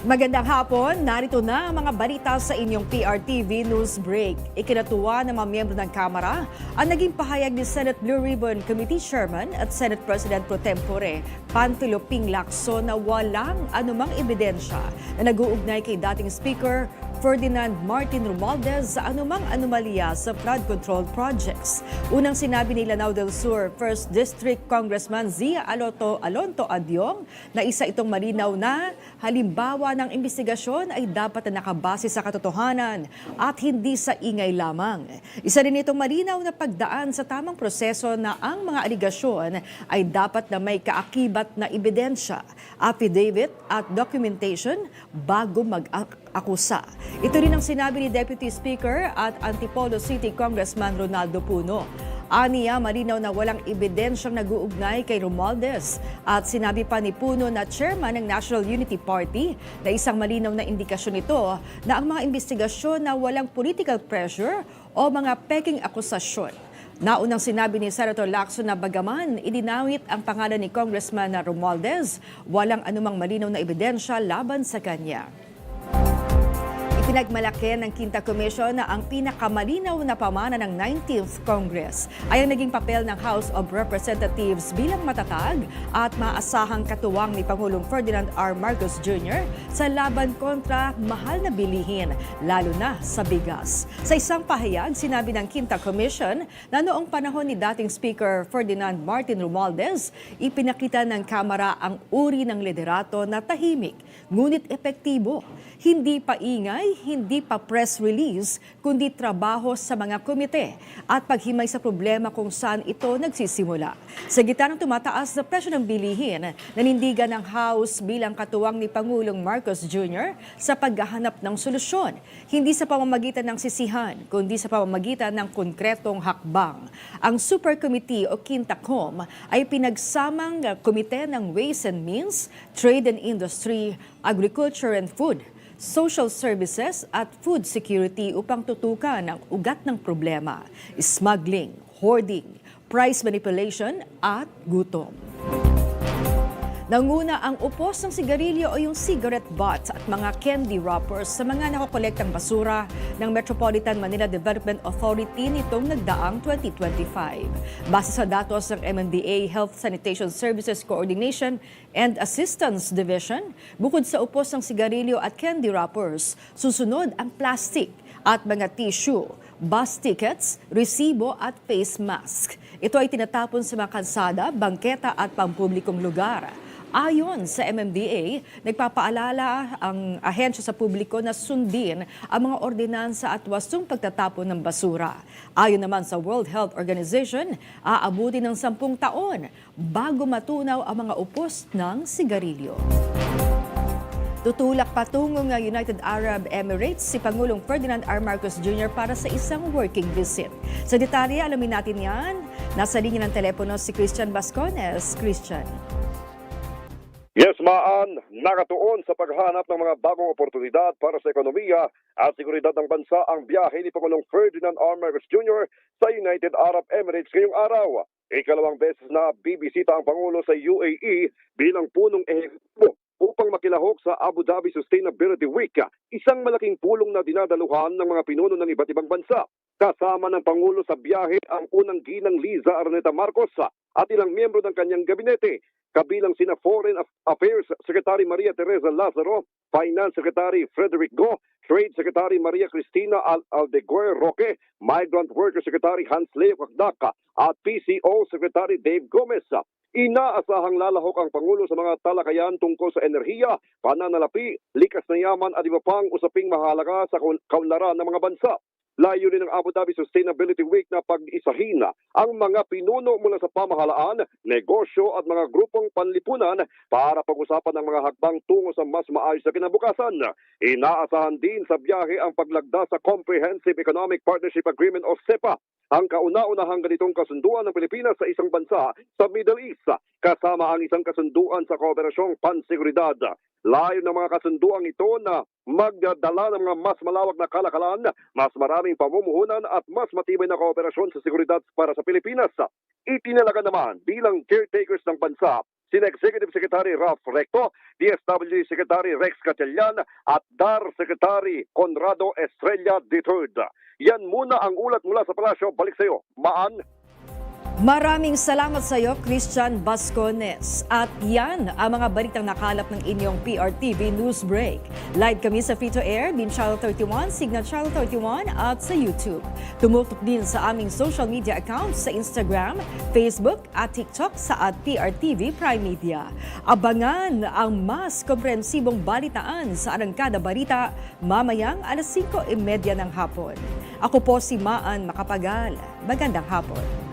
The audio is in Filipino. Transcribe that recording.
Magandang hapon, narito na ang mga balita sa inyong PRTV News Break. Ikinatuwa ng mga miyembro ng Kamara ang naging pahayag ni Senate Blue Ribbon Committee Chairman at Senate President Pro Tempore Panfilo Ping Lacson na walang anumang ebidensya na nag-uugnay kay dating Speaker Ferdinand Martin Romualdez sa anumang anomalya sa flood control projects. Unang sinabi ni Lanao del Sur 1st District Congressman Zia Alonto Adyong na isa itong malinaw na halimbawa ng investigasyon ay dapat na nakabase sa katotohanan at hindi sa ingay lamang. Isa rin itong malinaw na pagdaan sa tamang proseso na ang mga aligasyon ay dapat na may kaakibat na ebidensya, affidavit at documentation bago mag-akusa. Ito rin ang sinabi ni Deputy Speaker at Antipolo City Congressman Ronaldo Puno. Aniya, malinaw na walang ebidensyang nag-uugnay kay Romualdez at sinabi pa ni Puno na chairman ng National Unity Party na isang malinaw na indikasyon nito na ang mga investigasyon na walang political pressure o mga peking akusasyon. Naunang sinabi ni Senator Lacson na bagaman idinawit ang pangalan ni Congressman Romualdez, walang anumang malinaw na ebidensya laban sa kanya. Pinagmalaki ng Quinta Commission na ang pinakamalinaw na pamana ng 19th Congress ay ang naging papel ng House of Representatives bilang matatag at maasahang katuwang ni Pangulong Ferdinand R. Marcos Jr. sa laban kontra mahal na bilihin, lalo na sa bigas. Sa isang pahayag, sinabi ng Quinta Commission na noong panahon ni dating Speaker Ferdinand Martin Romualdez, ipinakita ng Kamara ang uri ng liderato na tahimik, ngunit epektibo. Hindi pa ingay, hindi pa press release, kundi trabaho sa mga komite at paghimay sa problema kung saan ito nagsisimula. Sa gitna ng tumataas na presyo ng bilihin, nanindigan ng House bilang katuwang ni Pangulong Marcos Jr. sa paghahanap ng solusyon. Hindi sa pamamagitan ng sisihan, kundi sa pamamagitan ng konkretong hakbang. Ang Super Committee o Quintacom ay pinagsamang komite ng Ways and Means, Trade and Industry, Agriculture and Food, Social Services at Food Security upang tutukan ang ugat ng problema, smuggling, hoarding, price manipulation at gutom. Nanguna ang upos ng sigarilyo o yung cigarette butts at mga candy wrappers sa mga nakokolektang basura ng Metropolitan Manila Development Authority nitong nagdaang 2025. Base sa datos ng MMDA Health Sanitation Services Coordination and Assistance Division, bukod sa upos ng sigarilyo at candy wrappers, susunod ang plastic at mga tissue, bus tickets, resibo at face mask. Ito ay tinatapon sa mga kalsada, bangketa at pampublikong lugar. Ayon sa MMDA, nagpapaalala ang ahensya sa publiko na sundin ang mga ordinansa at wastong pagtatapon ng basura. Ayon naman sa World Health Organization, aabuti ng 10 taon bago matunaw ang mga upos ng sigarilyo. Tutulak patungong United Arab Emirates si Pangulong Ferdinand R. Marcos Jr. para sa isang working visit. Sa detalye, alamin natin yan. Nasa linya ng telepono si Christian Bascones. Christian. Yes, Maan, nakatuon sa paghanap ng mga bagong oportunidad para sa ekonomiya at seguridad ng bansa ang biyahe ni Pangulong Ferdinand R. Marcos Jr. sa United Arab Emirates ngayong araw. Ikalawang beses na bibisita ang Pangulo sa UAE bilang punong ehekutibo upang makilahok sa Abu Dhabi Sustainability Week, isang malaking pulong na dinadaluhan ng mga pinuno ng iba't ibang bansa. Kasama ng Pangulo sa biyahe ang unang ginang Liza Araneta Marcos at ilang miyembro ng kanyang gabinete, kabilang sina Foreign Affairs Secretary Maria Teresa Lazaro, Finance Secretary Frederick Go, Trade Secretary Maria Cristina Aldeguer Roque, Migrant Worker Secretary Hans Leo Kakdaka at PCO Secretary Dave Gomez. Inaasahang lalahok ang Pangulo sa mga talakayan tungkol sa enerhiya, pananalapi, likas na yaman at iba pang usaping mahalaga sa kaunlaran ng mga bansa. Layunin ng Abu Dhabi Sustainability Week na pag-isahin ang mga pinuno mula sa pamahalaan, negosyo at mga grupong panlipunan para pag-usapan ang mga hakbang tungo sa mas maayos na kinabukasan. Inaasahan din sa biyahe ang paglagda sa Comprehensive Economic Partnership Agreement o CEPA, ang kauna-unahang ganitong kasunduan ng Pilipinas sa isang bansa sa Middle East, kasama ang isang kasunduan sa kooperasyong panseguridad. Layo ng mga kasunduang ito na magdadala ng mga mas malawak na kalakalan, mas maraming pamumuhunan at mas matibay na kooperasyon sa seguridad para sa Pilipinas. Itinalaga naman bilang caretakers ng bansa sina Executive Secretary Ralph Recto, DSWD Secretary Rex Gatchalian at DAR Secretary Conrado Estrella III. Yan muna ang ulat mula sa palasyo. Balik sa iyo, Maan. Maraming salamat sa iyo, Christian Bascones. At yan ang mga balitang nakalap ng inyong PRTV News Break. Live kami sa Free to Air, Beam Channel 31, Signal Channel 31 at sa YouTube. Tumutok din sa aming social media accounts sa Instagram, Facebook at TikTok sa @PRTV Prime Media. Abangan ang mas komprehensibong balitaan sa Arangkada Balita mamayang alas 5:30 ng hapon. Ako po si Maan Macapagal. Magandang hapon.